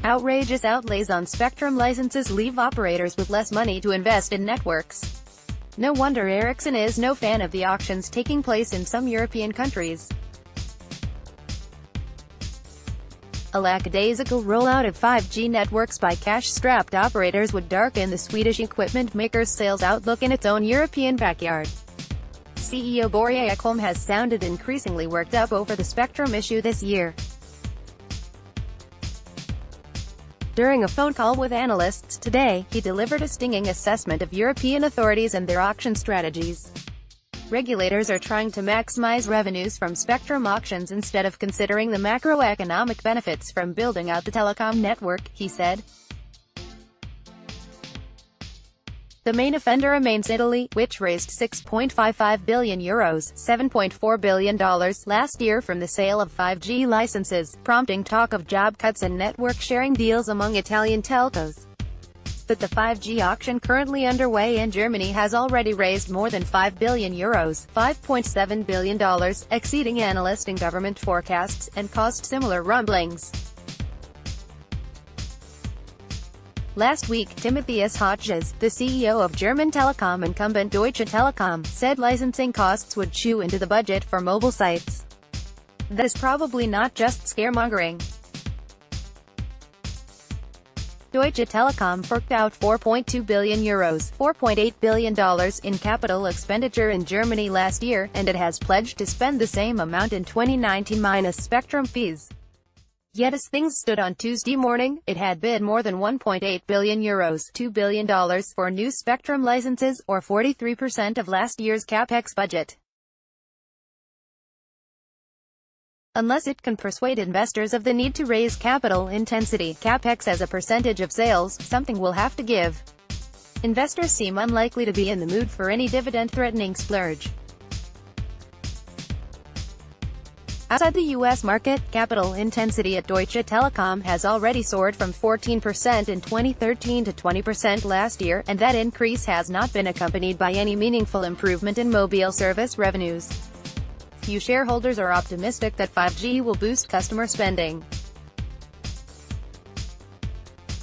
Outrageous outlays on spectrum licenses leave operators with less money to invest in networks. No wonder Ericsson is no fan of the auctions taking place in some European countries. A lackadaisical rollout of 5G networks by cash-strapped operators would darken the Swedish equipment maker's sales outlook in its own European backyard. CEO Börje Ekholm has sounded increasingly worked up over the spectrum issue this year. During a phone call with analysts today, he delivered a stinging assessment of European authorities and their auction strategies. Regulators are trying to maximize revenues from spectrum auctions instead of considering the macroeconomic benefits from building out the telecom network, he said. The main offender remains Italy, which raised €6.55 billion, $7.4 billion, last year from the sale of 5G licenses, prompting talk of job cuts and network sharing deals among Italian telcos. But the 5G auction currently underway in Germany has already raised more than €5 billion, $5.7 billion, exceeding analyst and government forecasts, and caused similar rumblings. Last week, Timotheus Hodges, the CEO of German telecom incumbent Deutsche Telekom, said licensing costs would chew into the budget for mobile sites. That is probably not just scaremongering. Deutsche Telekom forked out €4.2 billion, $4.8 billion in capital expenditure in Germany last year, and it has pledged to spend the same amount in 2019 minus spectrum fees. Yet as things stood on Tuesday morning, it had bid more than €1.8 billion, $2 billion, for new spectrum licenses, or 43% of last year's capex budget. Unless it can persuade investors of the need to raise capital intensity, capex as a percentage of sales, something will have to give. Investors seem unlikely to be in the mood for any dividend-threatening splurge. Outside the U.S. market, capital intensity at Deutsche Telekom has already soared from 14% in 2013 to 20% last year, and that increase has not been accompanied by any meaningful improvement in mobile service revenues. Few shareholders are optimistic that 5G will boost customer spending.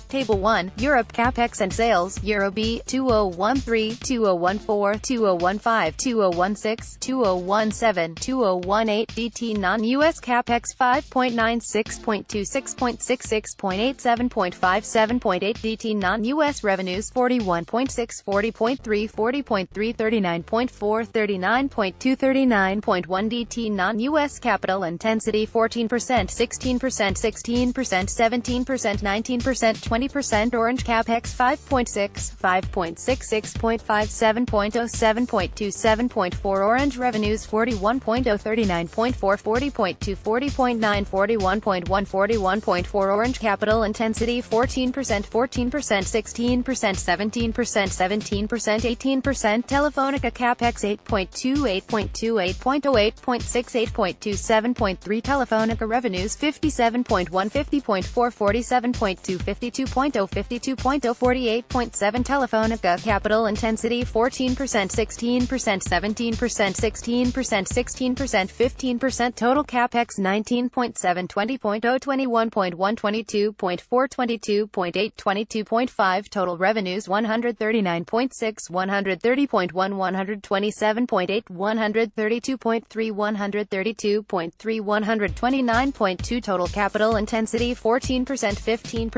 Table 1, Europe capex and sales, Euro B, 2013, 2014, 2015, 2016, 2017, 2018, DT non-US capex 5.96.26.66.87.57.8 DT non-US revenues 41.6, 40.3, 40.3, 39.4, 39.2, 39.1 DT non-US capital intensity 14%, 16%, 16%, 17%, 19%, 20% Orange capex 5.6, 5.66, 0.57, 0.27.4 Orange revenues 41.0, 39.4, 40.2, 40.9, 41.1, 41.4 Orange capital intensity 14%, 14%, 16%, 17%, 17%, 18% Telefonica capex 8.2, 8.2, 8.0, 8.6, 8.2, 7.3 Telefonica revenues 57.1, 50.4, 47.2, 52.0, 52.0, 48.7 Telefonica capital intensity 14%, 16%, 17%, 16%, 16%, 15% total capex 19.7, 20.0, 21.1, 22.4, 22.8, 22.5 total revenues 139.6, 130.1, 127.8, 132.3, 132.3, 129.2 total capital intensity 14%, 15%,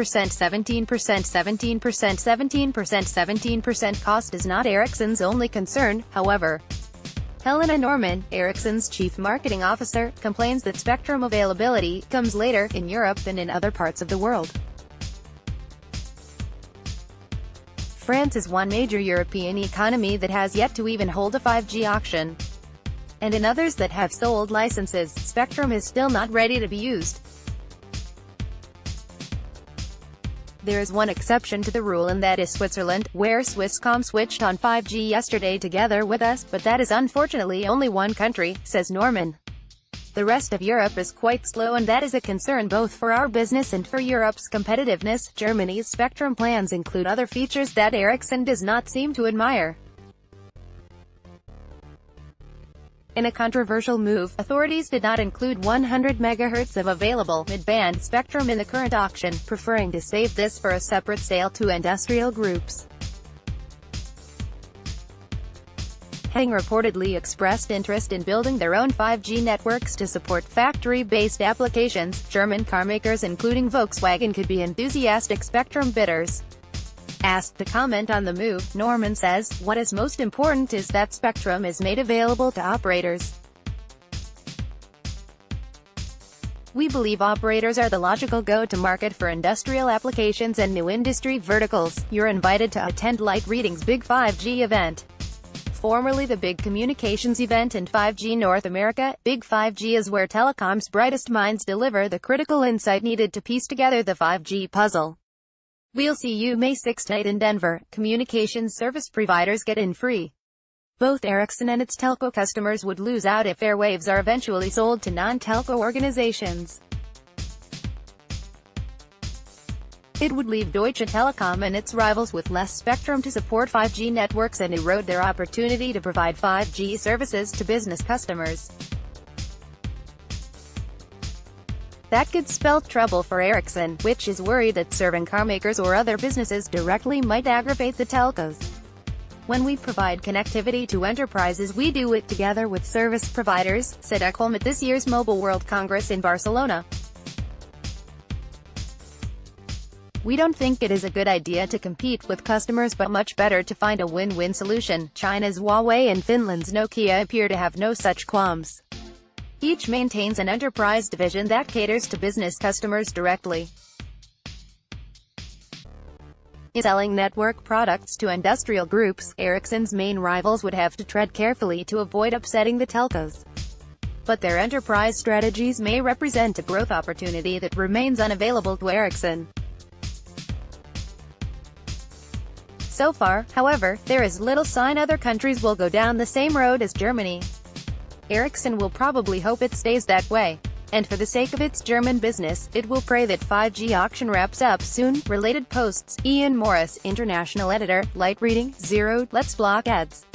17%, 17%, 17%, 17% cost is not Ericsson's only concern, however. Helena Norman, Ericsson's chief marketing officer, complains that spectrum availability comes later in Europe than in other parts of the world. France is one major European economy that has yet to even hold a 5G auction. And in others that have sold licenses, spectrum is still not ready to be used. There is one exception to the rule, and that is Switzerland, where Swisscom switched on 5G yesterday together with us, but that is unfortunately only one country, says Norman. The rest of Europe is quite slow, and that is a concern both for our business and for Europe's competitiveness. Germany's spectrum plans include other features that Ericsson does not seem to admire. In a controversial move, authorities did not include 100 MHz of available mid-band spectrum in the current auction, preferring to save this for a separate sale to industrial groups. Heng reportedly expressed interest in building their own 5G networks to support factory-based applications. German carmakers including Volkswagen could be enthusiastic spectrum bidders. Asked to comment on the move, Norman says, "What is most important is that spectrum is made available to operators. We believe operators are the logical go-to-market for industrial applications and new industry verticals. You're invited to attend Light Reading's Big 5G event." Formerly the Big Communications event in 5G North America, Big 5G is where telecom's brightest minds deliver the critical insight needed to piece together the 5G puzzle. We'll see you May 6th in Denver. Communications service providers get in free. Both Ericsson and its telco customers would lose out if airwaves are eventually sold to non-telco organizations. It would leave Deutsche Telekom and its rivals with less spectrum to support 5G networks and erode their opportunity to provide 5G services to business customers. That could spell trouble for Ericsson, which is worried that serving carmakers or other businesses directly might aggravate the telcos. "When we provide connectivity to enterprises, we do it together with service providers," said Ericsson at this year's Mobile World Congress in Barcelona. "We don't think it is a good idea to compete with customers but much better to find a win-win solution." China's Huawei and Finland's Nokia appear to have no such qualms. Each maintains an enterprise division that caters to business customers directly. In selling network products to industrial groups, Ericsson's main rivals would have to tread carefully to avoid upsetting the telcos. But their enterprise strategies may represent a growth opportunity that remains unavailable to Ericsson. So far, however, there is little sign other countries will go down the same road as Germany. Ericsson will probably hope it stays that way. And for the sake of its German business, it will pray that 5G auction wraps up soon. Related posts, Ian Morris, international editor, Light Reading, 0, Let's block ads.